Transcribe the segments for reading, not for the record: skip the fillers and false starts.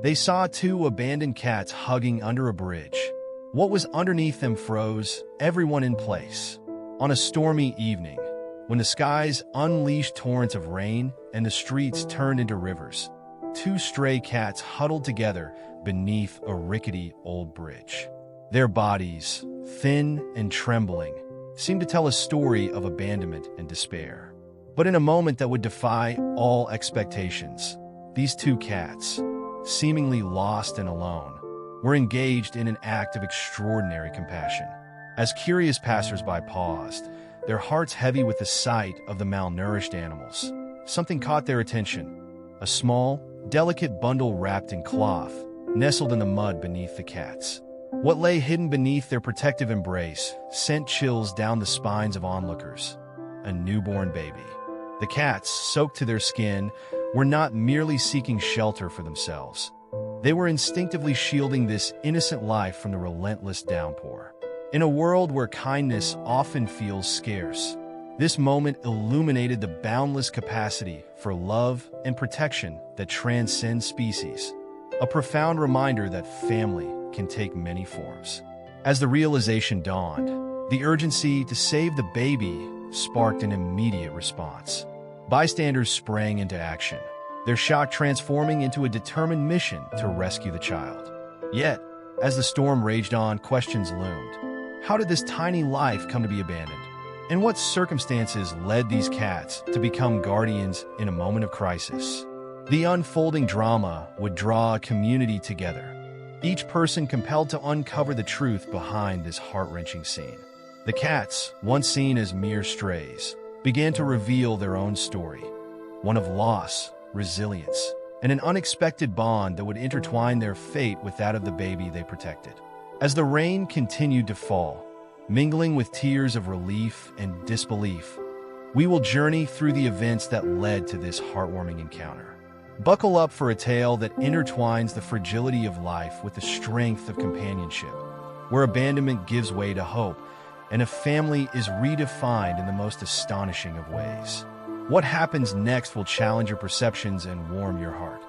They saw two abandoned cats hugging under a bridge. What was underneath them froze everyone in place. On a stormy evening, when the skies unleashed torrents of rain and the streets turned into rivers, two stray cats huddled together beneath a rickety old bridge. Their bodies, thin and trembling, seemed to tell a story of abandonment and despair. But in a moment that would defy all expectations, these two cats, seemingly lost and alone, were engaged in an act of extraordinary compassion. As curious passersby paused, their hearts heavy with the sight of the malnourished animals, something caught their attention. A small, delicate bundle wrapped in cloth, nestled in the mud beneath the cats. What lay hidden beneath their protective embrace sent chills down the spines of onlookers. A newborn baby. The cats, soaked to their skin, were not merely seeking shelter for themselves. They were instinctively shielding this innocent life from the relentless downpour. In a world where kindness often feels scarce, this moment illuminated the boundless capacity for love and protection that transcends species. A profound reminder that family can take many forms. As the realization dawned, the urgency to save the baby sparked an immediate response. Bystanders sprang into action, their shock transforming into a determined mission to rescue the child. Yet, as the storm raged on, questions loomed. How did this tiny life come to be abandoned? And what circumstances led these cats to become guardians in a moment of crisis? The unfolding drama would draw a community together, each person compelled to uncover the truth behind this heart-wrenching scene. The cats, once seen as mere strays, began to reveal their own story, one of loss, resilience, and an unexpected bond that would intertwine their fate with that of the baby they protected. As the rain continued to fall, mingling with tears of relief and disbelief, we will journey through the events that led to this heartwarming encounter. Buckle up for a tale that intertwines the fragility of life with the strength of companionship, where abandonment gives way to hope, and a family is redefined in the most astonishing of ways. What happens next will challenge your perceptions and warm your heart.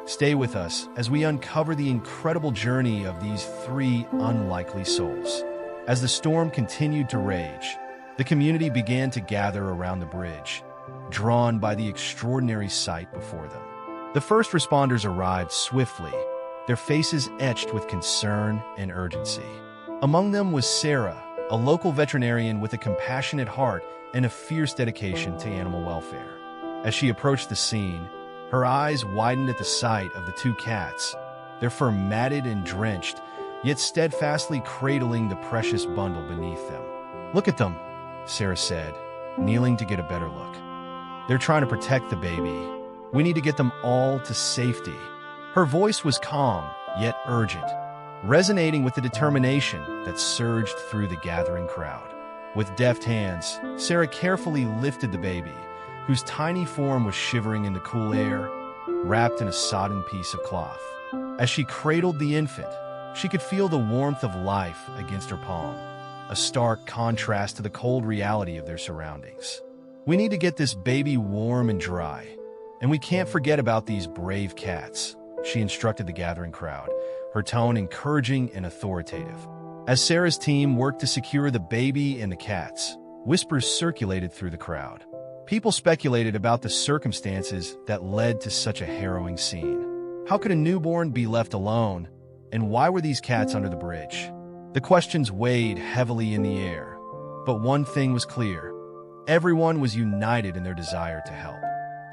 Stay with us as we uncover the incredible journey of these three unlikely souls. As the storm continued to rage, the community began to gather around the bridge, drawn by the extraordinary sight before them. The first responders arrived swiftly, their faces etched with concern and urgency. Among them was Sarah, a local veterinarian with a compassionate heart and a fierce dedication to animal welfare. As she approached the scene, her eyes widened at the sight of the two cats, their fur matted and drenched, yet steadfastly cradling the precious bundle beneath them. "Look at them," Sarah said, kneeling to get a better look. "They're trying to protect the baby. We need to get them all to safety." Her voice was calm, yet urgent, resonating with the determination that surged through the gathering crowd. With deft hands, Sarah carefully lifted the baby, whose tiny form was shivering in the cool air, wrapped in a sodden piece of cloth. As she cradled the infant, she could feel the warmth of life against her palm, a stark contrast to the cold reality of their surroundings. "We need to get this baby warm and dry, and we can't forget about these brave cats," she instructed the gathering crowd, her tone encouraging and authoritative. As Sarah's team worked to secure the baby and the cats, whispers circulated through the crowd. People speculated about the circumstances that led to such a harrowing scene. How could a newborn be left alone, and why were these cats under the bridge? The questions weighed heavily in the air, but one thing was clear. Everyone was united in their desire to help.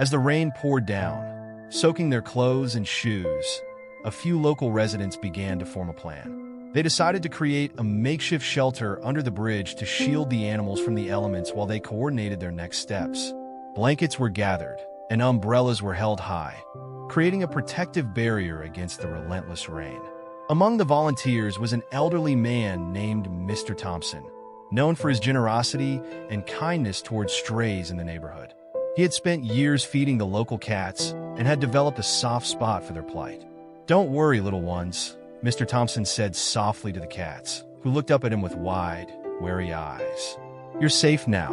As the rain poured down, soaking their clothes and shoes, a few local residents began to form a plan. They decided to create a makeshift shelter under the bridge to shield the animals from the elements while they coordinated their next steps. Blankets were gathered, and umbrellas were held high, creating a protective barrier against the relentless rain. Among the volunteers was an elderly man named Mr. Thompson, known for his generosity and kindness towards strays in the neighborhood. He had spent years feeding the local cats and had developed a soft spot for their plight. "Don't worry, little ones," Mr. Thompson said softly to the cats, who looked up at him with wide, wary eyes. "You're safe now.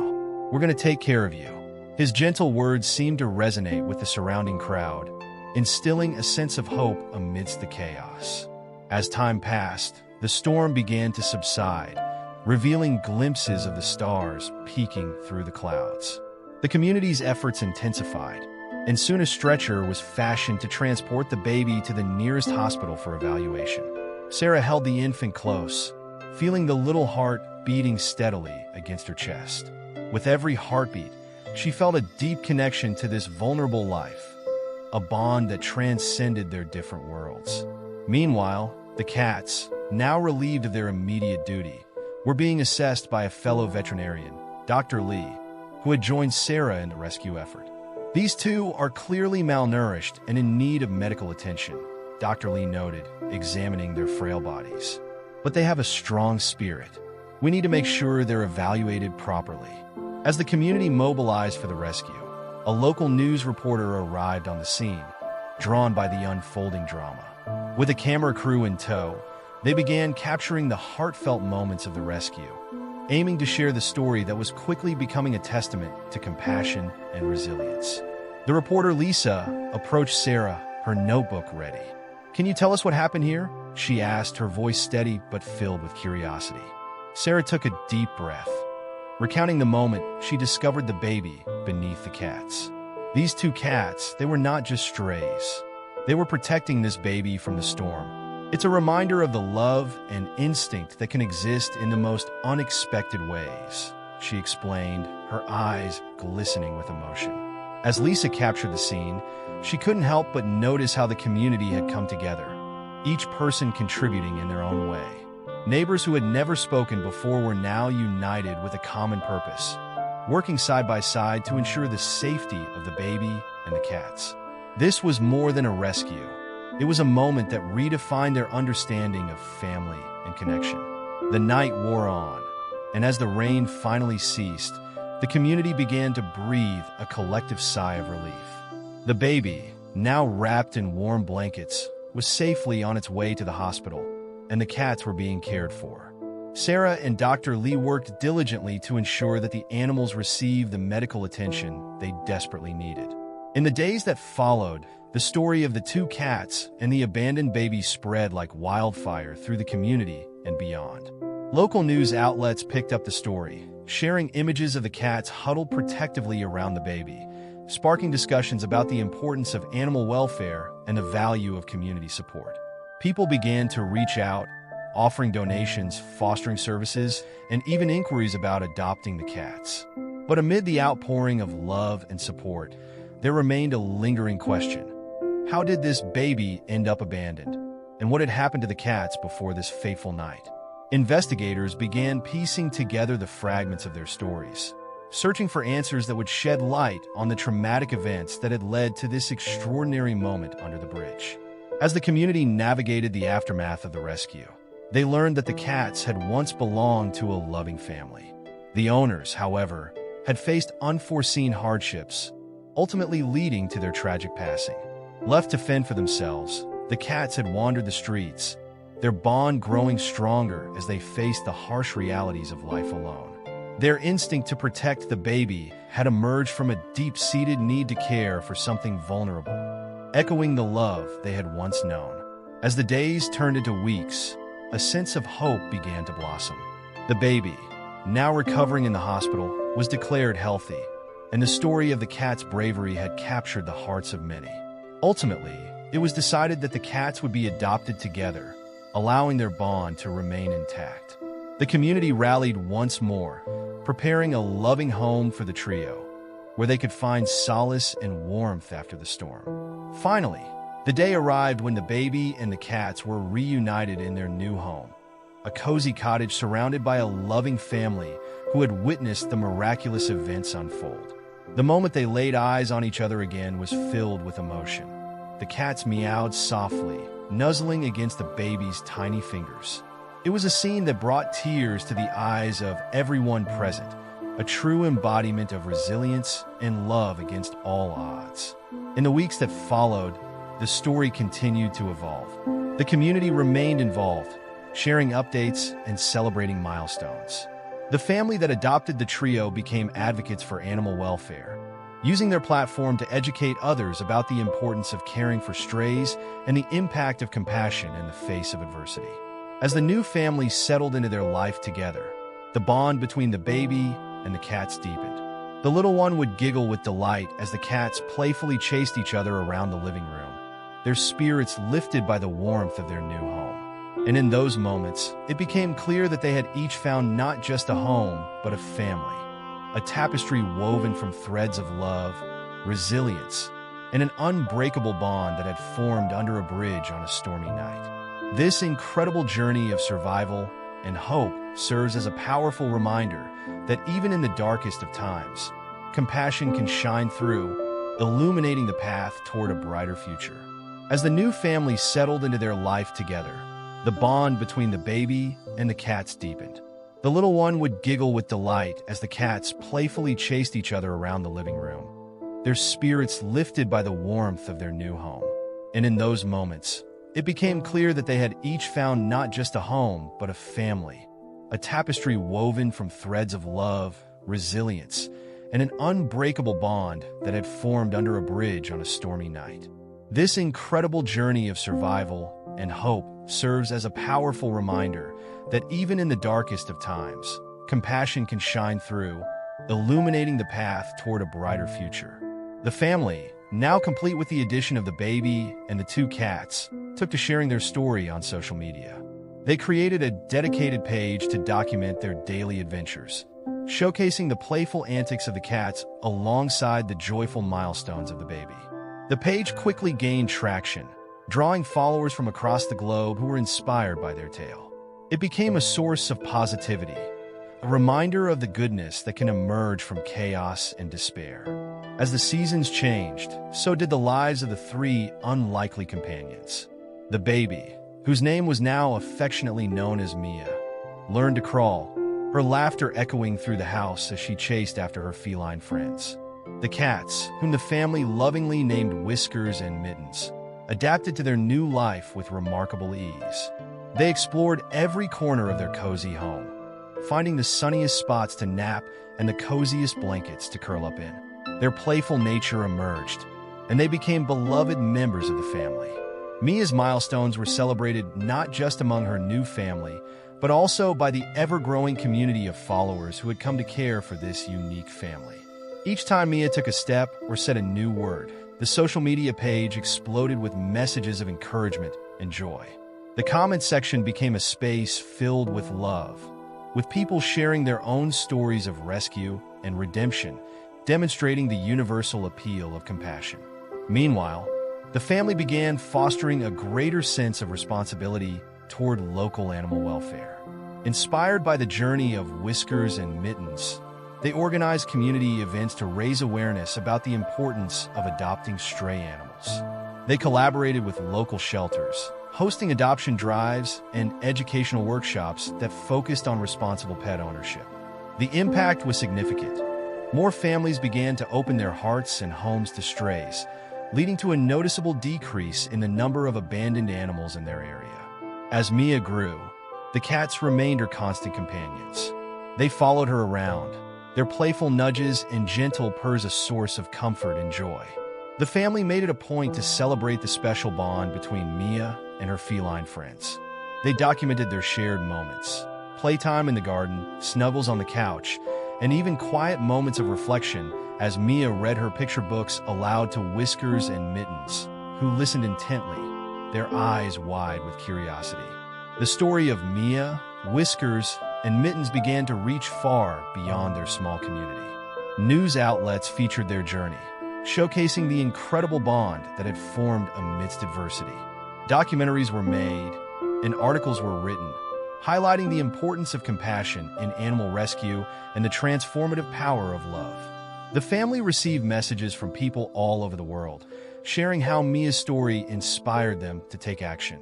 We're going to take care of you." His gentle words seemed to resonate with the surrounding crowd, instilling a sense of hope amidst the chaos. As time passed, the storm began to subside, revealing glimpses of the stars peeking through the clouds. The community's efforts intensified, and soon a stretcher was fashioned to transport the baby to the nearest hospital for evaluation. Sarah held the infant close, feeling the little heart beating steadily against her chest. With every heartbeat, she felt a deep connection to this vulnerable life, a bond that transcended their different worlds. Meanwhile, the cats, now relieved of their immediate duty, were being assessed by a fellow veterinarian, Dr. Lee, who had joined Sarah in the rescue effort. These two are clearly malnourished and in need of medical attention, Dr. Lee noted, examining their frail bodies. But they have a strong spirit. We need to make sure they're evaluated properly. As the community mobilized for the rescue, a local news reporter arrived on the scene, drawn by the unfolding drama. With a camera crew in tow, they began capturing the heartfelt moments of the rescue, aiming to share the story that was quickly becoming a testament to compassion and resilience. The reporter Lisa approached Sarah, her notebook ready. "Can you tell us what happened here?" she asked, her voice steady but filled with curiosity. Sarah took a deep breath. Recounting the moment, she discovered the baby beneath the cats. These two cats, they were not just strays. They were protecting this baby from the storm. It's a reminder of the love and instinct that can exist in the most unexpected ways, she explained, her eyes glistening with emotion. As Lisa captured the scene, she couldn't help but notice how the community had come together, each person contributing in their own way. Neighbors who had never spoken before were now united with a common purpose, working side by side to ensure the safety of the baby and the cats. This was more than a rescue. It was a moment that redefined their understanding of family and connection. The night wore on, and as the rain finally ceased, the community began to breathe a collective sigh of relief. The baby, now wrapped in warm blankets, was safely on its way to the hospital, and the cats were being cared for. Sarah and Dr. Lee worked diligently to ensure that the animals received the medical attention they desperately needed. In the days that followed, the story of the two cats and the abandoned baby spread like wildfire through the community and beyond. Local news outlets picked up the story, sharing images of the cats huddled protectively around the baby, sparking discussions about the importance of animal welfare and the value of community support. People began to reach out, offering donations, fostering services, and even inquiries about adopting the cats. But amid the outpouring of love and support, there remained a lingering question. How did this baby end up abandoned? And what had happened to the cats before this fateful night? Investigators began piecing together the fragments of their stories, searching for answers that would shed light on the traumatic events that had led to this extraordinary moment under the bridge. As the community navigated the aftermath of the rescue, they learned that the cats had once belonged to a loving family. The owners, however, had faced unforeseen hardships, ultimately leading to their tragic passing. Left to fend for themselves, the cats had wandered the streets, their bond growing stronger as they faced the harsh realities of life alone. Their instinct to protect the baby had emerged from a deep-seated need to care for something vulnerable, echoing the love they had once known. As the days turned into weeks, a sense of hope began to blossom. The baby, now recovering in the hospital, was declared healthy, and the story of the cat's bravery had captured the hearts of many. Ultimately, it was decided that the cats would be adopted together, allowing their bond to remain intact. The community rallied once more, preparing a loving home for the trio, where they could find solace and warmth after the storm. Finally, the day arrived when the baby and the cats were reunited in their new home, a cozy cottage surrounded by a loving family who had witnessed the miraculous events unfold. The moment they laid eyes on each other again was filled with emotion. The cats meowed softly, nuzzling against the baby's tiny fingers. It was a scene that brought tears to the eyes of everyone present, a true embodiment of resilience and love against all odds. In the weeks that followed, the story continued to evolve. The community remained involved, sharing updates and celebrating milestones. The family that adopted the trio became advocates for animal welfare, using their platform to educate others about the importance of caring for strays and the impact of compassion in the face of adversity. As the new family settled into their life together, the bond between the baby and the cats deepened. The little one would giggle with delight as the cats playfully chased each other around the living room, their spirits lifted by the warmth of their new home. And in those moments, it became clear that they had each found not just a home, but a family. A tapestry woven from threads of love, resilience, and an unbreakable bond that had formed under a bridge on a stormy night. This incredible journey of survival and hope serves as a powerful reminder that even in the darkest of times, compassion can shine through, illuminating the path toward a brighter future. As the new family settled into their life together, the bond between the baby and the cats deepened. The little one would giggle with delight as the cats playfully chased each other around the living room, their spirits lifted by the warmth of their new home. And in those moments, it became clear that they had each found not just a home, but a family, a tapestry woven from threads of love, resilience, and an unbreakable bond that had formed under a bridge on a stormy night. This incredible journey of survival and hope serves as a powerful reminder that even in the darkest of times, compassion can shine through, illuminating the path toward a brighter future. The family, now complete with the addition of the baby and the two cats, took to sharing their story on social media. They created a dedicated page to document their daily adventures, showcasing the playful antics of the cats alongside the joyful milestones of the baby. The page quickly gained traction, drawing followers from across the globe who were inspired by their tale. It became a source of positivity, a reminder of the goodness that can emerge from chaos and despair. As the seasons changed, so did the lives of the three unlikely companions. The baby, whose name was now affectionately known as Mia, learned to crawl, her laughter echoing through the house as she chased after her feline friends. The cats, whom the family lovingly named Whiskers and Mittens, adapted to their new life with remarkable ease. They explored every corner of their cozy home, finding the sunniest spots to nap and the coziest blankets to curl up in. Their playful nature emerged, and they became beloved members of the family. Mia's milestones were celebrated not just among her new family, but also by the ever-growing community of followers who had come to care for this unique family. Each time Mia took a step or said a new word, the social media page exploded with messages of encouragement and joy. The comment section became a space filled with love, with people sharing their own stories of rescue and redemption, demonstrating the universal appeal of compassion. Meanwhile, the family began fostering a greater sense of responsibility toward local animal welfare. Inspired by the journey of Whiskers and Mittens, they organized community events to raise awareness about the importance of adopting stray animals. They collaborated with local shelters, hosting adoption drives and educational workshops that focused on responsible pet ownership. The impact was significant. More families began to open their hearts and homes to strays, leading to a noticeable decrease in the number of abandoned animals in their area. As Mia grew, the cats remained her constant companions. They followed her around, their playful nudges and gentle purrs a source of comfort and joy. The family made it a point to celebrate the special bond between Mia and her feline friends. They documented their shared moments, playtime in the garden, snuggles on the couch, and even quiet moments of reflection as Mia read her picture books aloud to Whiskers and Mittens, who listened intently, their eyes wide with curiosity. The story of Mia, Whiskers, and Mittens began to reach far beyond their small community. News outlets featured their journey, showcasing the incredible bond that had formed amidst adversity. Documentaries were made, and articles were written, highlighting the importance of compassion in animal rescue and the transformative power of love. The family received messages from people all over the world, sharing how Mia's story inspired them to take action.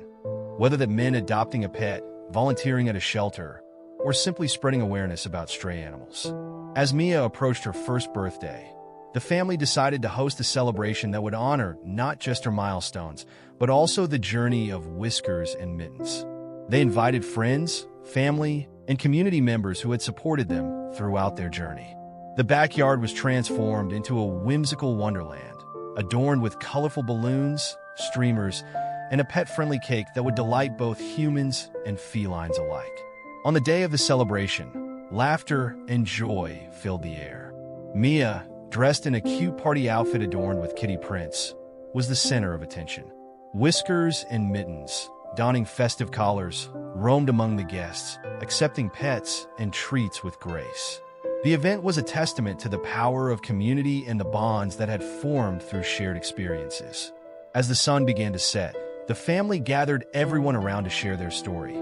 Whether that meant adopting a pet, volunteering at a shelter, or simply spreading awareness about stray animals. As Mia approached her first birthday, the family decided to host a celebration that would honor not just her milestones, but also the journey of Whiskers and Mittens. They invited friends, family, and community members who had supported them throughout their journey. The backyard was transformed into a whimsical wonderland, adorned with colorful balloons, streamers, and a pet-friendly cake that would delight both humans and felines alike. On the day of the celebration, laughter and joy filled the air. Mia, dressed in a cute party outfit adorned with kitty prints, was the center of attention. Whiskers and Mittens, donning festive collars, roamed among the guests, accepting pets and treats with grace. The event was a testament to the power of community and the bonds that had formed through shared experiences. As the sun began to set, the family gathered everyone around to share their story.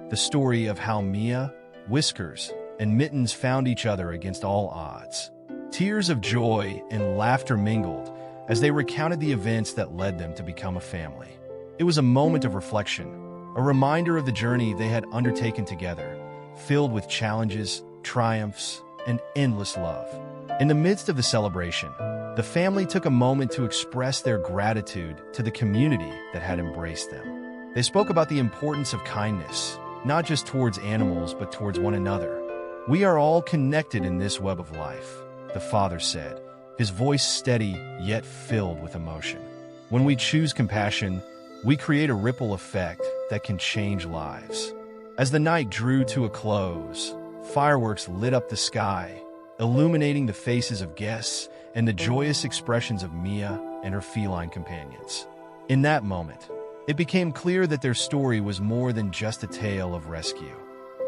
The story of how Mia, Whiskers, and Mittens found each other against all odds. Tears of joy and laughter mingled as they recounted the events that led them to become a family. It was a moment of reflection, a reminder of the journey they had undertaken together, filled with challenges, triumphs, and endless love. In the midst of the celebration, the family took a moment to express their gratitude to the community that had embraced them. They spoke about the importance of kindness, not just towards animals, but towards one another. "We are all connected in this web of life," the father said, his voice steady yet filled with emotion. "When we choose compassion, we create a ripple effect that can change lives." As the night drew to a close, fireworks lit up the sky, illuminating the faces of guests and the joyous expressions of Mia and her feline companions. In that moment, it became clear that their story was more than just a tale of rescue.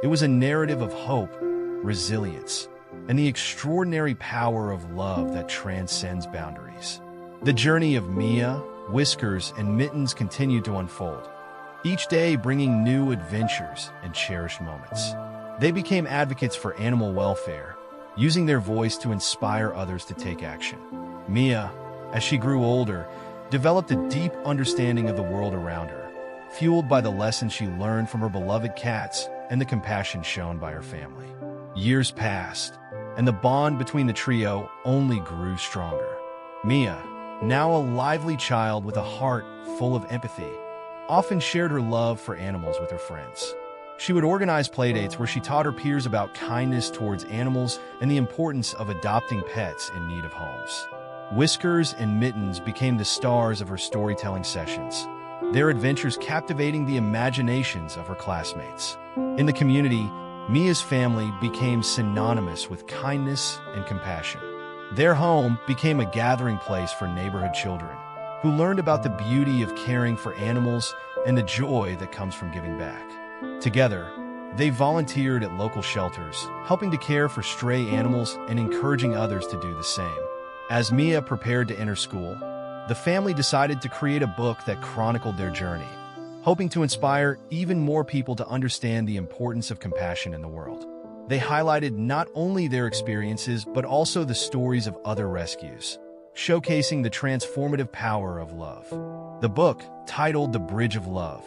It was a narrative of hope, resilience, and the extraordinary power of love that transcends boundaries. The journey of Mia, Whiskers, and Mittens continued to unfold, each day bringing new adventures and cherished moments. They became advocates for animal welfare, using their voice to inspire others to take action. Mia, as she grew older, developed a deep understanding of the world around her, fueled by the lessons she learned from her beloved cats and the compassion shown by her family. Years passed, and the bond between the trio only grew stronger. Mia, now a lively child with a heart full of empathy, often shared her love for animals with her friends. She would organize playdates where she taught her peers about kindness towards animals and the importance of adopting pets in need of homes. Whiskers and Mittens became the stars of her storytelling sessions, their adventures captivating the imaginations of her classmates. In the community, Mia's family became synonymous with kindness and compassion. Their home became a gathering place for neighborhood children, who learned about the beauty of caring for animals and the joy that comes from giving back. Together, they volunteered at local shelters, helping to care for stray animals and encouraging others to do the same. As Mia prepared to enter school, the family decided to create a book that chronicled their journey, hoping to inspire even more people to understand the importance of compassion in the world. They highlighted not only their experiences, but also the stories of other rescues, showcasing the transformative power of love. The book, titled The Bridge of Love,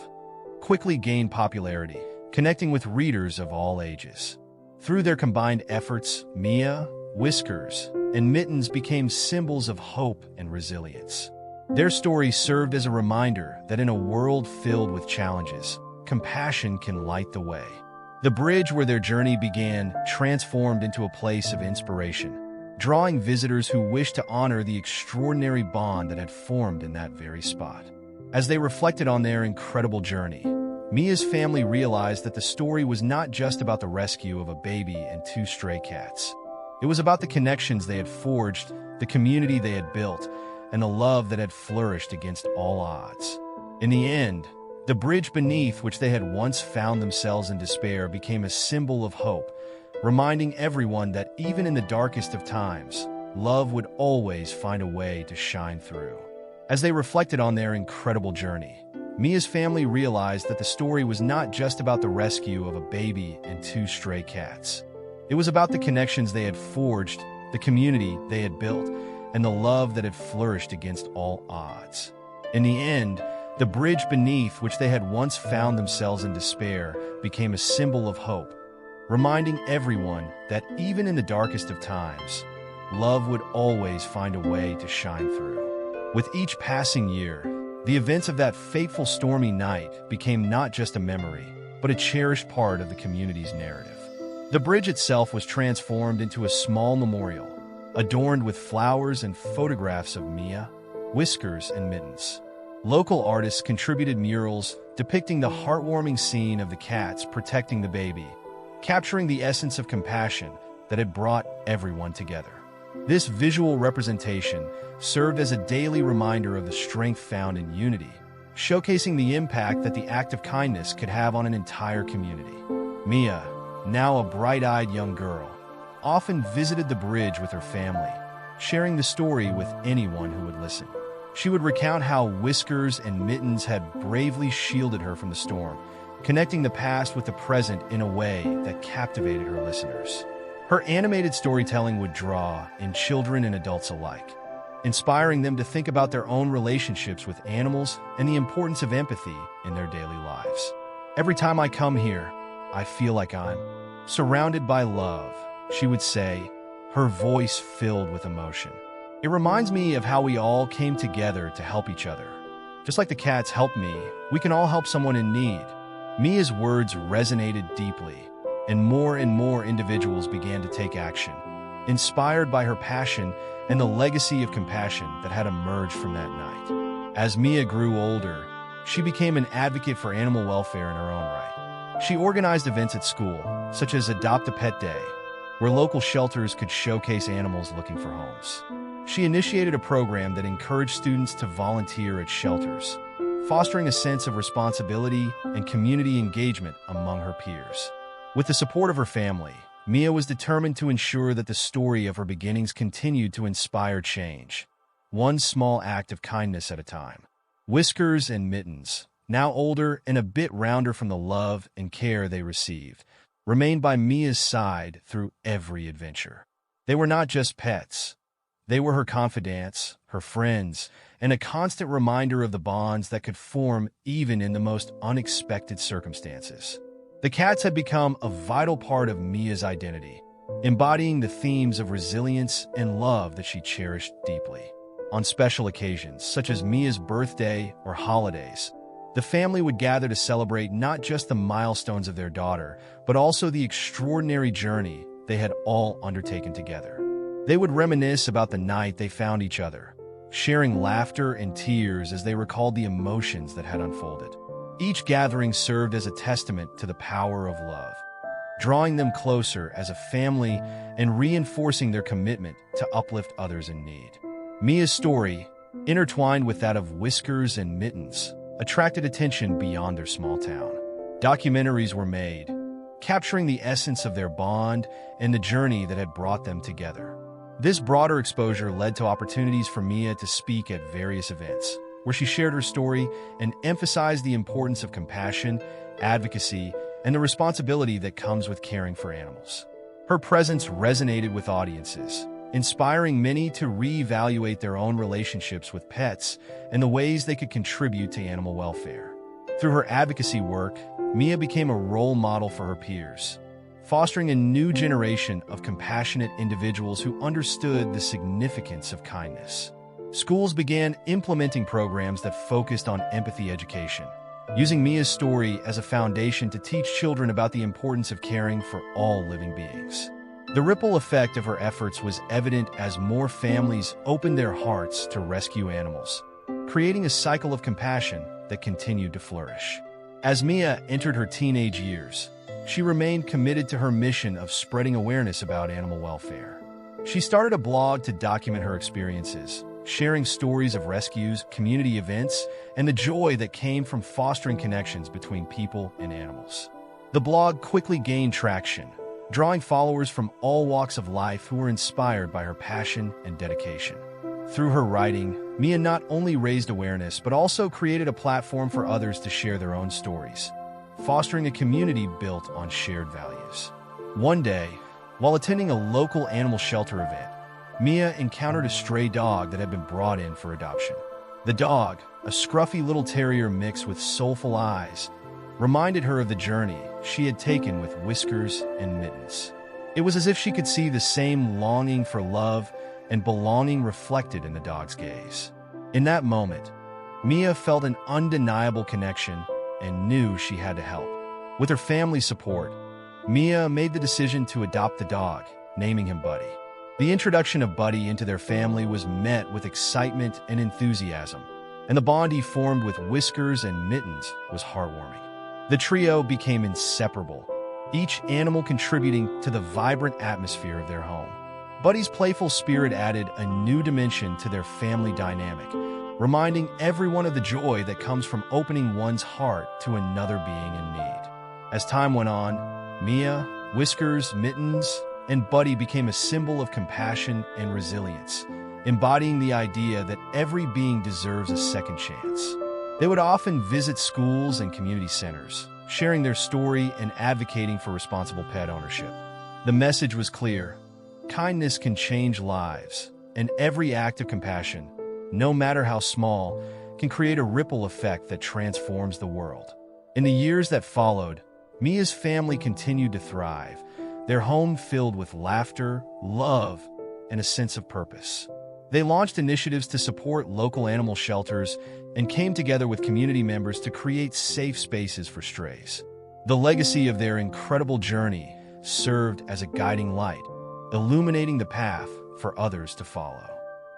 quickly gained popularity, connecting with readers of all ages. Through their combined efforts, Mia, Whiskers, and Mittens became symbols of hope and resilience. Their story served as a reminder that in a world filled with challenges, compassion can light the way. The bridge where their journey began transformed into a place of inspiration, drawing visitors who wished to honor the extraordinary bond that had formed in that very spot. As they reflected on their incredible journey, Mia's family realized that the story was not just about the rescue of a baby and 2 stray cats. It was about the connections they had forged, the community they had built, and the love that had flourished against all odds. In the end, the bridge beneath which they had once found themselves in despair became a symbol of hope, reminding everyone that even in the darkest of times, love would always find a way to shine through. As they reflected on their incredible journey, Mia's family realized that the story was not just about the rescue of a baby and 2 stray cats. It was about the connections they had forged, the community they had built, and the love that had flourished against all odds. In the end, the bridge beneath which they had once found themselves in despair became a symbol of hope, reminding everyone that even in the darkest of times, love would always find a way to shine through. With each passing year, the events of that fateful stormy night became not just a memory, but a cherished part of the community's narrative. The bridge itself was transformed into a small memorial, adorned with flowers and photographs of Mia, Whiskers, and Mittens. Local artists contributed murals depicting the heartwarming scene of the cats protecting the baby, capturing the essence of compassion that had brought everyone together. This visual representation served as a daily reminder of the strength found in unity, showcasing the impact that the act of kindness could have on an entire community. Mia, now a bright-eyed young girl, often visited the bridge with her family, sharing the story with anyone who would listen. She would recount how Whiskers and Mittens had bravely shielded her from the storm, connecting the past with the present in a way that captivated her listeners. Her animated storytelling would draw in children and adults alike, inspiring them to think about their own relationships with animals and the importance of empathy in their daily lives. Every time I come here, I feel like I'm surrounded by love, she would say, her voice filled with emotion. It reminds me of how we all came together to help each other. Just like the cats helped me, we can all help someone in need. Mia's words resonated deeply, and more individuals began to take action, inspired by her passion and the legacy of compassion that had emerged from that night. As Mia grew older, she became an advocate for animal welfare in her own right. She organized events at school, such as Adopt a Pet Day, where local shelters could showcase animals looking for homes. She initiated a program that encouraged students to volunteer at shelters, fostering a sense of responsibility and community engagement among her peers. With the support of her family, Mia was determined to ensure that the story of her beginnings continued to inspire change, one small act of kindness at a time. Whiskers and Mittens, now older and a bit rounder from the love and care they received, remained by Mia's side through every adventure. They were not just pets. They were her confidants, her friends, and a constant reminder of the bonds that could form even in the most unexpected circumstances. The cats had become a vital part of Mia's identity, embodying the themes of resilience and love that she cherished deeply. On special occasions, such as Mia's birthday or holidays, the family would gather to celebrate not just the milestones of their daughter, but also the extraordinary journey they had all undertaken together. They would reminisce about the night they found each other, sharing laughter and tears as they recalled the emotions that had unfolded. Each gathering served as a testament to the power of love, drawing them closer as a family and reinforcing their commitment to uplift others in need. Mia's story, intertwined with that of Whiskers and Mittens, attracted attention beyond their small town. Documentaries were made, capturing the essence of their bond and the journey that had brought them together. This broader exposure led to opportunities for Mia to speak at various events, where she shared her story and emphasized the importance of compassion, advocacy, and the responsibility that comes with caring for animals. Her presence resonated with audiences, inspiring many to reevaluate their own relationships with pets and the ways they could contribute to animal welfare. Through her advocacy work, Mia became a role model for her peers, fostering a new generation of compassionate individuals who understood the significance of kindness. Schools began implementing programs that focused on empathy education, using Mia's story as a foundation to teach children about the importance of caring for all living beings. The ripple effect of her efforts was evident as more families opened their hearts to rescue animals, creating a cycle of compassion that continued to flourish. As Mia entered her teenage years, she remained committed to her mission of spreading awareness about animal welfare. She started a blog to document her experiences, sharing stories of rescues, community events, and the joy that came from fostering connections between people and animals. The blog quickly gained traction, drawing followers from all walks of life who were inspired by her passion and dedication. Through her writing, Mia not only raised awareness but also created a platform for others to share their own stories, fostering a community built on shared values. One day, while attending a local animal shelter event, Mia encountered a stray dog that had been brought in for adoption. The dog, a scruffy little terrier mixed with soulful eyes, reminded her of the journey she had taken with Whiskers and Mittens. It was as if she could see the same longing for love and belonging reflected in the dog's gaze. In that moment, Mia felt an undeniable connection and knew she had to help. With her family's support, Mia made the decision to adopt the dog, naming him Buddy. The introduction of Buddy into their family was met with excitement and enthusiasm, and the bond he formed with Whiskers and Mittens was heartwarming. The trio became inseparable, each animal contributing to the vibrant atmosphere of their home. Buddy's playful spirit added a new dimension to their family dynamic, reminding everyone of the joy that comes from opening one's heart to another being in need. As time went on, Mia, Whiskers, Mittens, and Buddy became a symbol of compassion and resilience, embodying the idea that every being deserves a second chance. They would often visit schools and community centers, sharing their story and advocating for responsible pet ownership. The message was clear: kindness can change lives, and every act of compassion, no matter how small, can create a ripple effect that transforms the world. In the years that followed, Mia's family continued to thrive, their home filled with laughter, love, and a sense of purpose. They launched initiatives to support local animal shelters and came together with community members to create safe spaces for strays. The legacy of their incredible journey served as a guiding light, illuminating the path for others to follow.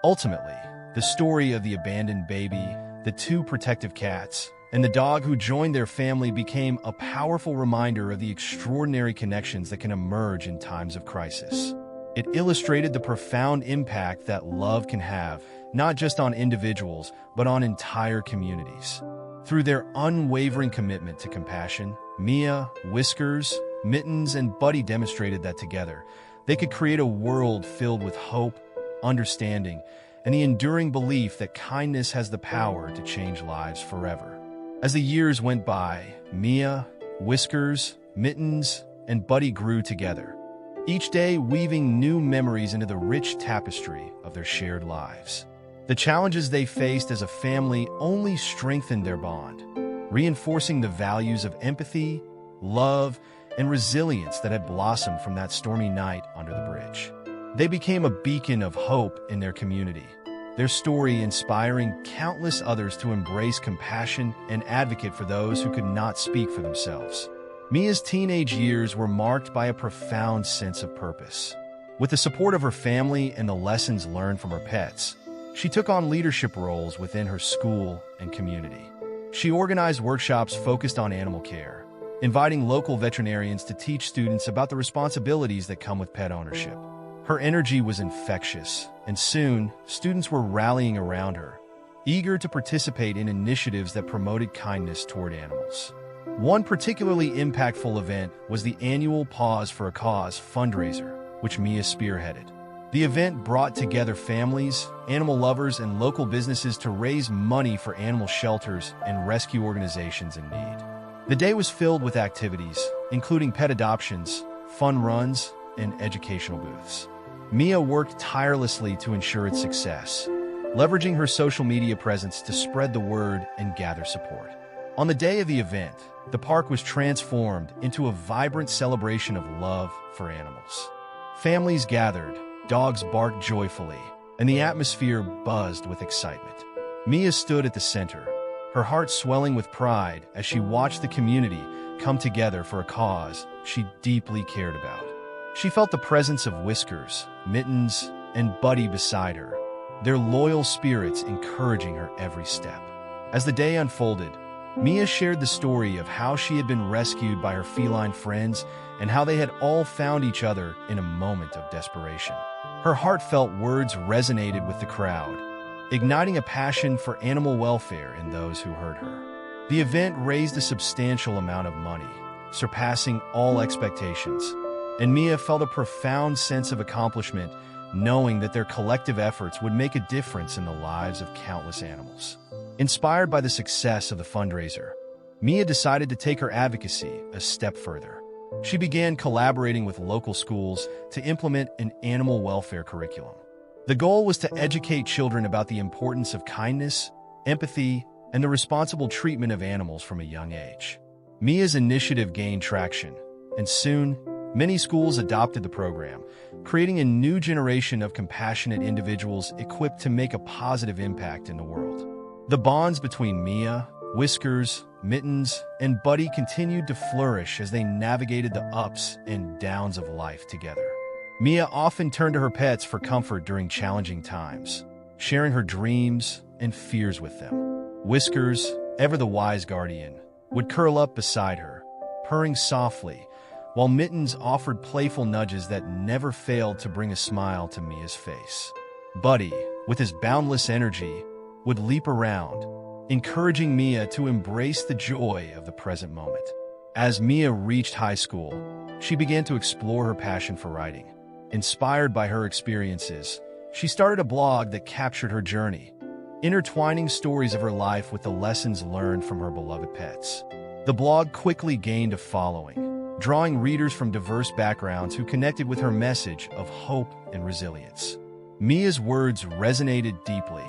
Ultimately, the story of the abandoned baby, the two protective cats, and the dog who joined their family became a powerful reminder of the extraordinary connections that can emerge in times of crisis. It illustrated the profound impact that love can have, not just on individuals, but on entire communities. Through their unwavering commitment to compassion, Mia, Whiskers, Mittens, and Buddy demonstrated that together, they could create a world filled with hope, understanding, and the enduring belief that kindness has the power to change lives forever. As the years went by, Mia, Whiskers, Mittens, and Buddy grew together, each day weaving new memories into the rich tapestry of their shared lives. The challenges they faced as a family only strengthened their bond, reinforcing the values of empathy, love, and resilience that had blossomed from that stormy night under the bridge. They became a beacon of hope in their community, their story inspiring countless others to embrace compassion and advocate for those who could not speak for themselves. Mia's teenage years were marked by a profound sense of purpose. With the support of her family and the lessons learned from her pets, she took on leadership roles within her school and community. She organized workshops focused on animal care, inviting local veterinarians to teach students about the responsibilities that come with pet ownership. Her energy was infectious, and soon, students were rallying around her, eager to participate in initiatives that promoted kindness toward animals. One particularly impactful event was the annual Paws for a Cause fundraiser, which Mia spearheaded. The event brought together families, animal lovers, and local businesses to raise money for animal shelters and rescue organizations in need. The day was filled with activities, including pet adoptions, fun runs, and educational booths. Mia worked tirelessly to ensure its success, leveraging her social media presence to spread the word and gather support. On the day of the event, the park was transformed into a vibrant celebration of love for animals. Families gathered, dogs barked joyfully, and the atmosphere buzzed with excitement. Mia stood at the center, her heart swelling with pride as she watched the community come together for a cause she deeply cared about. She felt the presence of Whiskers, Mittens, and Buddy beside her, their loyal spirits encouraging her every step. As the day unfolded, Mia shared the story of how she had been rescued by her feline friends and how they had all found each other in a moment of desperation. Her heartfelt words resonated with the crowd, igniting a passion for animal welfare in those who heard her. The event raised a substantial amount of money, surpassing all expectations, and Mia felt a profound sense of accomplishment knowing that their collective efforts would make a difference in the lives of countless animals. Inspired by the success of the fundraiser, Mia decided to take her advocacy a step further. She began collaborating with local schools to implement an animal welfare curriculum. The goal was to educate children about the importance of kindness, empathy, and the responsible treatment of animals from a young age. Mia's initiative gained traction, and soon, many schools adopted the program, creating a new generation of compassionate individuals equipped to make a positive impact in the world. The bonds between Mia, Whiskers, Mittens, and Buddy continued to flourish as they navigated the ups and downs of life together. Mia often turned to her pets for comfort during challenging times, sharing her dreams and fears with them. Whiskers, ever the wise guardian, would curl up beside her, purring softly, while Mittens offered playful nudges that never failed to bring a smile to Mia's face. Buddy, with his boundless energy, would leap around, encouraging Mia to embrace the joy of the present moment. As Mia reached high school, she began to explore her passion for writing. Inspired by her experiences, she started a blog that captured her journey, intertwining stories of her life with the lessons learned from her beloved pets. The blog quickly gained a following, drawing readers from diverse backgrounds who connected with her message of hope and resilience. Mia's words resonated deeply,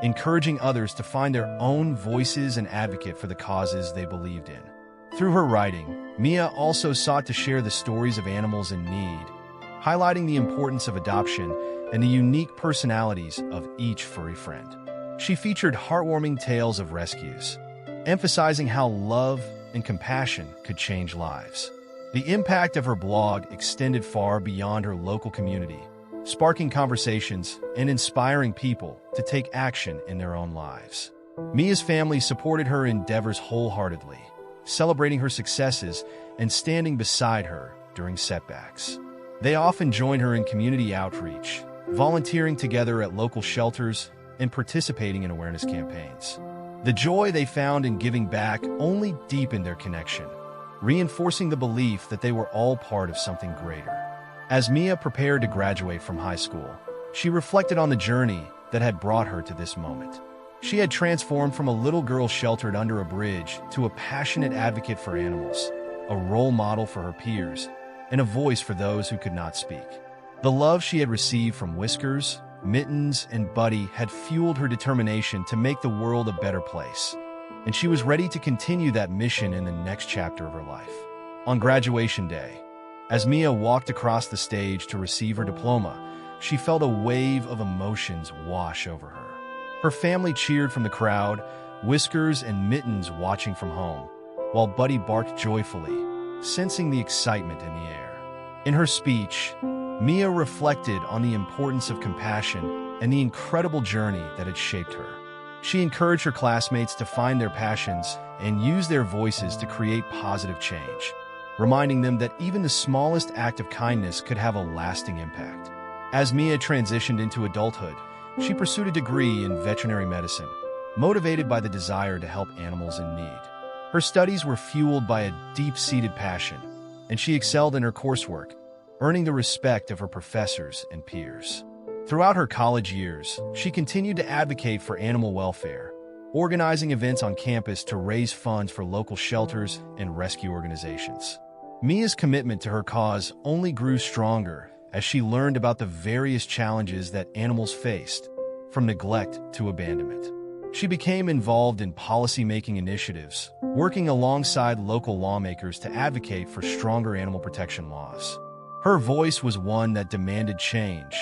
encouraging others to find their own voices and advocate for the causes they believed in. Through her writing, Mia also sought to share the stories of animals in need, highlighting the importance of adoption and the unique personalities of each furry friend. She featured heartwarming tales of rescues, emphasizing how love and compassion could change lives. The impact of her blog extended far beyond her local community, sparking conversations and inspiring people to take action in their own lives. Mia's family supported her endeavors wholeheartedly, celebrating her successes and standing beside her during setbacks. They often joined her in community outreach, volunteering together at local shelters and participating in awareness campaigns. The joy they found in giving back only deepened their connection, reinforcing the belief that they were all part of something greater. As Mia prepared to graduate from high school, she reflected on the journey that had brought her to this moment. She had transformed from a little girl sheltered under a bridge to a passionate advocate for animals, a role model for her peers, and a voice for those who could not speak. The love she had received from Whiskers, Mittens, and Buddy had fueled her determination to make the world a better place, and she was ready to continue that mission in the next chapter of her life. On graduation day, as Mia walked across the stage to receive her diploma, she felt a wave of emotions wash over her. Her family cheered from the crowd, Whiskers and Mittens watching from home, while Buddy barked joyfully, sensing the excitement in the air. In her speech, Mia reflected on the importance of compassion and the incredible journey that had shaped her. She encouraged her classmates to find their passions and use their voices to create positive change, reminding them that even the smallest act of kindness could have a lasting impact. As Mia transitioned into adulthood, she pursued a degree in veterinary medicine, motivated by the desire to help animals in need. Her studies were fueled by a deep-seated passion, and she excelled in her coursework, earning the respect of her professors and peers. Throughout her college years, she continued to advocate for animal welfare, organizing events on campus to raise funds for local shelters and rescue organizations. Mia's commitment to her cause only grew stronger as she learned about the various challenges that animals faced, from neglect to abandonment. She became involved in policy-making initiatives, working alongside local lawmakers to advocate for stronger animal protection laws. Her voice was one that demanded change,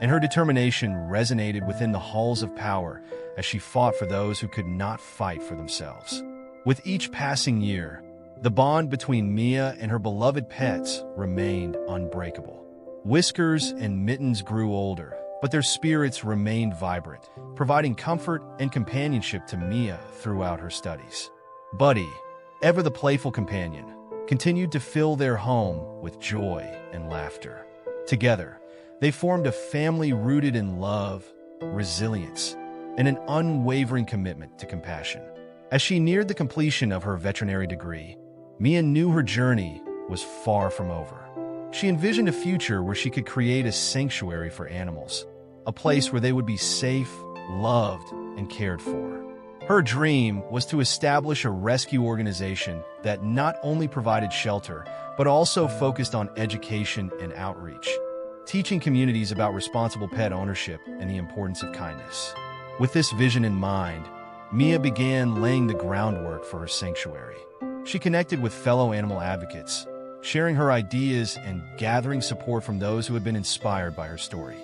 and her determination resonated within the halls of power as she fought for those who could not fight for themselves. With each passing year, the bond between Mia and her beloved pets remained unbreakable. Whiskers and Mittens grew older, but their spirits remained vibrant, providing comfort and companionship to Mia throughout her studies. Buddy, ever the playful companion, continued to fill their home with joy and laughter. Together, they formed a family rooted in love, resilience, and an unwavering commitment to compassion. As she neared the completion of her veterinary degree, Mia knew her journey was far from over. She envisioned a future where she could create a sanctuary for animals, a place where they would be safe, loved, and cared for. Her dream was to establish a rescue organization that not only provided shelter, but also focused on education and outreach, teaching communities about responsible pet ownership and the importance of kindness. With this vision in mind, Mia began laying the groundwork for her sanctuary. She connected with fellow animal advocates, sharing her ideas and gathering support from those who had been inspired by her story.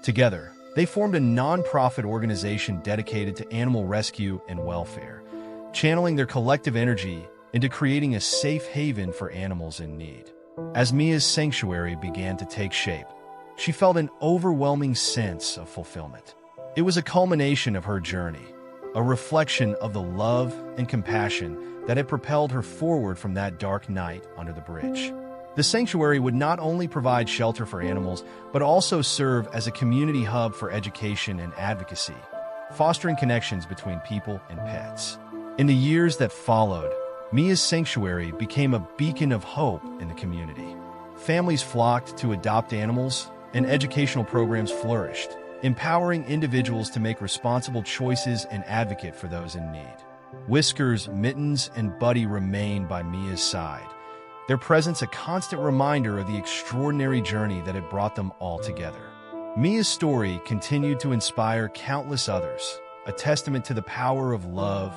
Together, they formed a nonprofit organization dedicated to animal rescue and welfare, channeling their collective energy into creating a safe haven for animals in need. As Mia's sanctuary began to take shape, she felt an overwhelming sense of fulfillment. It was a culmination of her journey, a reflection of the love and compassion that had propelled her forward from that dark night under the bridge. The sanctuary would not only provide shelter for animals, but also serve as a community hub for education and advocacy, fostering connections between people and pets. In the years that followed, Mia's sanctuary became a beacon of hope in the community. Families flocked to adopt animals, and educational programs flourished, empowering individuals to make responsible choices and advocate for those in need. Whiskers, Mittens, and Buddy remained by Mia's side, their presence a constant reminder of the extraordinary journey that had brought them all together. Mia's story continued to inspire countless others, a testament to the power of love,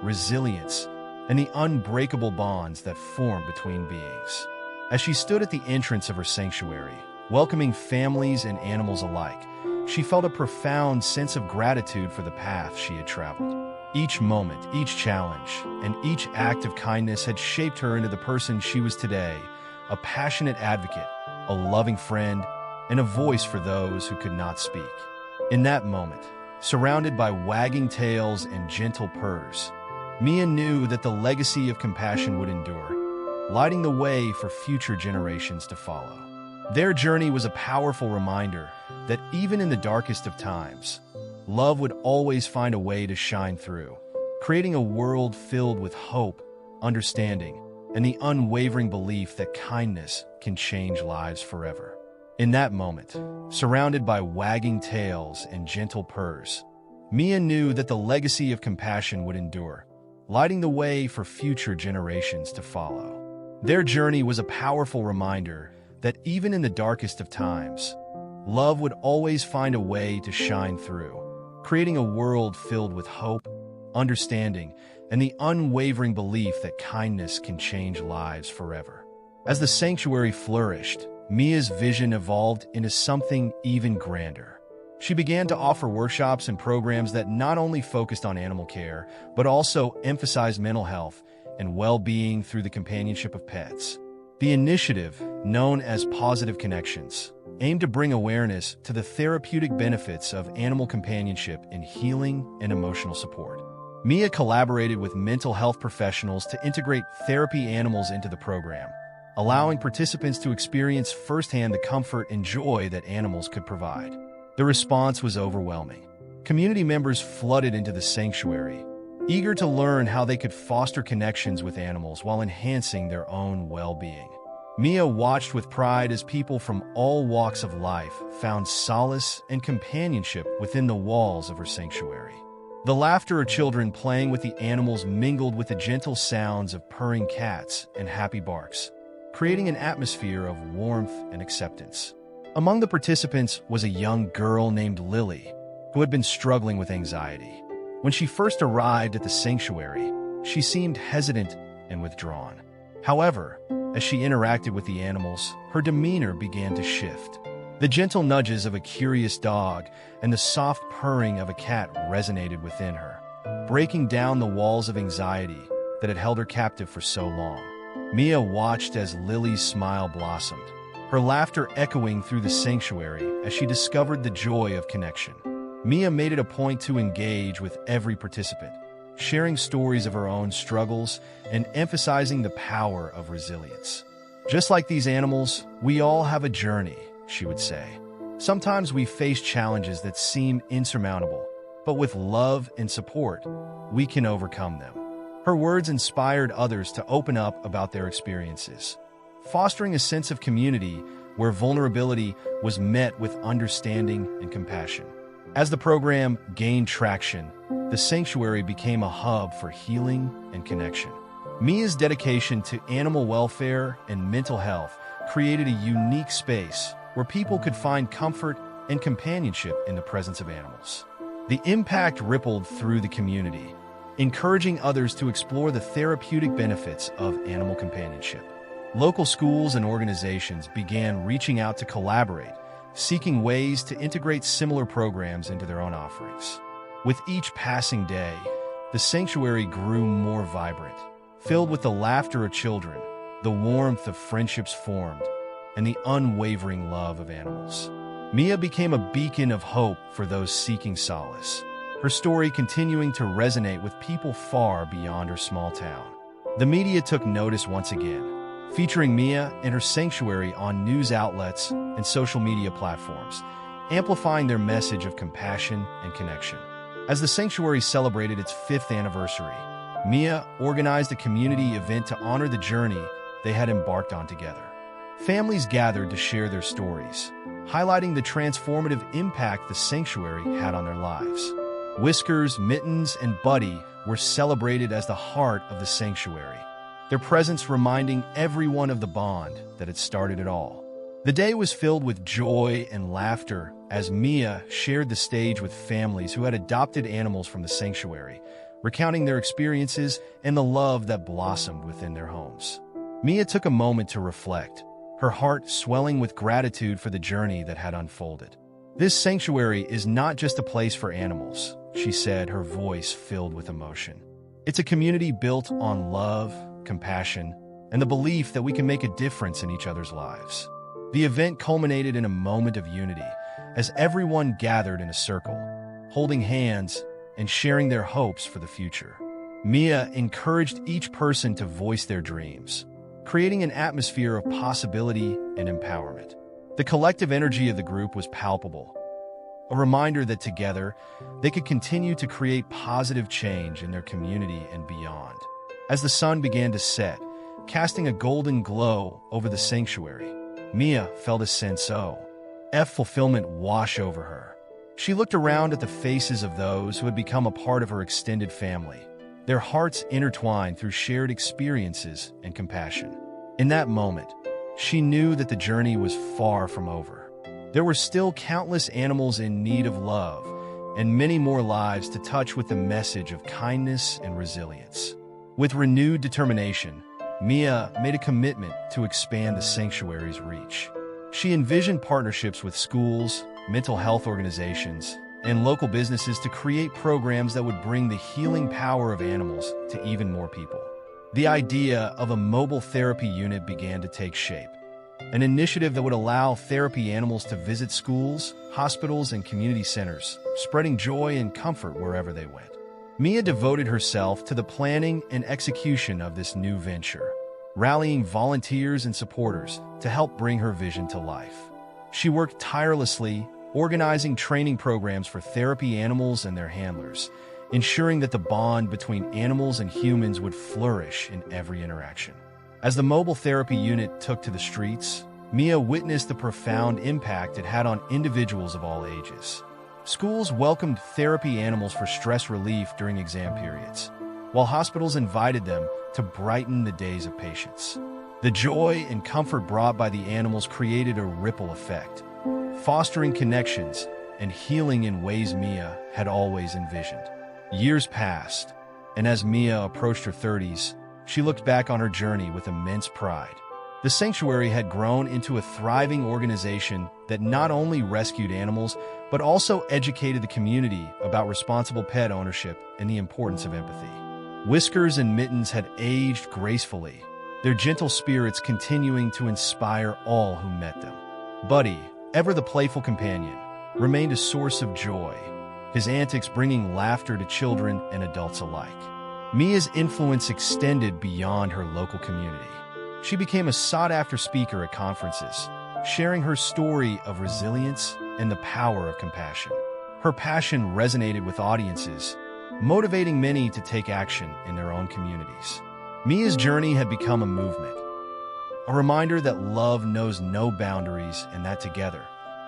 resilience, and the unbreakable bonds that form between beings. As she stood at the entrance of her sanctuary, welcoming families and animals alike, she felt a profound sense of gratitude for the path she had traveled. Each moment, each challenge, and each act of kindness had shaped her into the person she was today, a passionate advocate, a loving friend, and a voice for those who could not speak. In that moment, surrounded by wagging tails and gentle purrs, Mia knew that the legacy of compassion would endure, lighting the way for future generations to follow. Their journey was a powerful reminder that even in the darkest of times, love would always find a way to shine through, creating a world filled with hope, understanding, and the unwavering belief that kindness can change lives forever. In that moment, surrounded by wagging tails and gentle purrs, Mia knew that the legacy of compassion would endure, lighting the way for future generations to follow. Their journey was a powerful reminder that even in the darkest of times, love would always find a way to shine through, creating a world filled with hope, understanding, and the unwavering belief that kindness can change lives forever. As the sanctuary flourished, Mia's vision evolved into something even grander. She began to offer workshops and programs that not only focused on animal care, but also emphasized mental health and well-being through the companionship of pets. The initiative, known as Positive Connections, aimed to bring awareness to the therapeutic benefits of animal companionship in healing and emotional support. Mia collaborated with mental health professionals to integrate therapy animals into the program, allowing participants to experience firsthand the comfort and joy that animals could provide. The response was overwhelming. Community members flooded into the sanctuary, eager to learn how they could foster connections with animals while enhancing their own well-being. Mia watched with pride as people from all walks of life found solace and companionship within the walls of her sanctuary. The laughter of children playing with the animals mingled with the gentle sounds of purring cats and happy barks, creating an atmosphere of warmth and acceptance. Among the participants was a young girl named Lily, who had been struggling with anxiety. When she first arrived at the sanctuary, she seemed hesitant and withdrawn. However, as she interacted with the animals, her demeanor began to shift. The gentle nudges of a curious dog and the soft purring of a cat resonated within her, breaking down the walls of anxiety that had held her captive for so long. Mia watched as Lily's smile blossomed, her laughter echoing through the sanctuary as she discovered the joy of connection. Mia made it a point to engage with every participant, sharing stories of her own struggles and emphasizing the power of resilience. Just like these animals, we all have a journey, she would say. Sometimes we face challenges that seem insurmountable, but with love and support, we can overcome them. Her words inspired others to open up about their experiences, fostering a sense of community where vulnerability was met with understanding and compassion. As the program gained traction, the sanctuary became a hub for healing and connection. Mia's dedication to animal welfare and mental health created a unique space where people could find comfort and companionship in the presence of animals. The impact rippled through the community, encouraging others to explore the therapeutic benefits of animal companionship. Local schools and organizations began reaching out to collaborate, seeking ways to integrate similar programs into their own offerings. With each passing day, the sanctuary grew more vibrant, filled with the laughter of children, the warmth of friendships formed, and the unwavering love of animals. Mia became a beacon of hope for those seeking solace, her story continuing to resonate with people far beyond her small town. The media took notice once again, featuring Mia and her sanctuary on news outlets and social media platforms, amplifying their message of compassion and connection. As the sanctuary celebrated its 5th anniversary, Mia organized a community event to honor the journey they had embarked on together. Families gathered to share their stories, highlighting the transformative impact the sanctuary had on their lives. Whiskers, Mittens, and Buddy were celebrated as the heart of the sanctuary, their presence reminding everyone of the bond that had started it all. The day was filled with joy and laughter as Mia shared the stage with families who had adopted animals from the sanctuary, recounting their experiences and the love that blossomed within their homes. Mia took a moment to reflect, her heart swelling with gratitude for the journey that had unfolded. "This sanctuary is not just a place for animals," she said, her voice filled with emotion. "It's a community built on love, compassion, and the belief that we can make a difference in each other's lives." The event culminated in a moment of unity as everyone gathered in a circle, holding hands and sharing their hopes for the future. Mia encouraged each person to voice their dreams, creating an atmosphere of possibility and empowerment. The collective energy of the group was palpable, a reminder that together they could continue to create positive change in their community and beyond. As the sun began to set, casting a golden glow over the sanctuary, Mia felt a sense of fulfillment wash over her. She looked around at the faces of those who had become a part of her extended family, their hearts intertwined through shared experiences and compassion. In that moment, she knew that the journey was far from over. There were still countless animals in need of love, and many more lives to touch with the message of kindness and resilience. With renewed determination, Mia made a commitment to expand the sanctuary's reach. She envisioned partnerships with schools, mental health organizations, and local businesses to create programs that would bring the healing power of animals to even more people. The idea of a mobile therapy unit began to take shape, an initiative that would allow therapy animals to visit schools, hospitals, and community centers, spreading joy and comfort wherever they went. Mia devoted herself to the planning and execution of this new venture, rallying volunteers and supporters to help bring her vision to life. She worked tirelessly, organizing training programs for therapy animals and their handlers, ensuring that the bond between animals and humans would flourish in every interaction. As the mobile therapy unit took to the streets, Mia witnessed the profound impact it had on individuals of all ages. Schools welcomed therapy animals for stress relief during exam periods, while hospitals invited them to brighten the days of patients. The joy and comfort brought by the animals created a ripple effect, fostering connections and healing in ways Mia had always envisioned. Years passed, and as Mia approached her 30s, she looked back on her journey with immense pride. The sanctuary had grown into a thriving organization that not only rescued animals, but also educated the community about responsible pet ownership and the importance of empathy. Whiskers and Mittens had aged gracefully, their gentle spirits continuing to inspire all who met them. Buddy, ever the playful companion, remained a source of joy, his antics bringing laughter to children and adults alike. Mia's influence extended beyond her local community. She became a sought-after speaker at conferences, sharing her story of resilience and the power of compassion. Her passion resonated with audiences, motivating many to take action in their own communities. Mia's journey had become a movement, a reminder that love knows no boundaries and that together,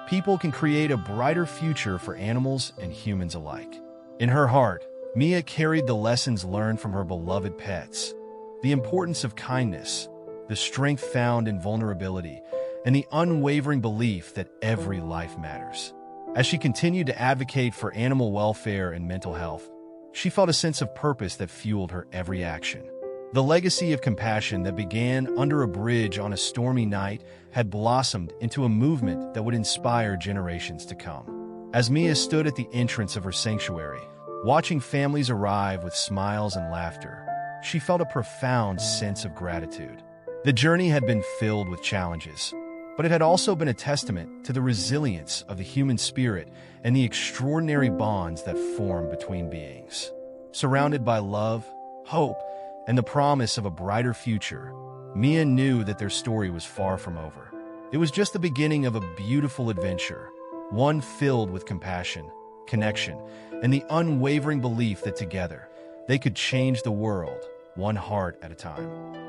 people can create a brighter future for animals and humans alike. In her heart, Mia carried the lessons learned from her beloved pets, the importance of kindness, the strength found in vulnerability, and the unwavering belief that every life matters. As she continued to advocate for animal welfare and mental health, she felt a sense of purpose that fueled her every action. The legacy of compassion that began under a bridge on a stormy night had blossomed into a movement that would inspire generations to come. As Mia stood at the entrance of her sanctuary, Watching families arrive with smiles and laughter, she felt a profound sense of gratitude. The journey had been filled with challenges, but it had also been a testament to the resilience of the human spirit and the extraordinary bonds that form between beings. Surrounded by love, hope, and the promise of a brighter future, Mia knew that their story was far from over. It was just the beginning of a beautiful adventure, one filled with compassion, connection, and the unwavering belief that together, they could change the world, one heart at a time.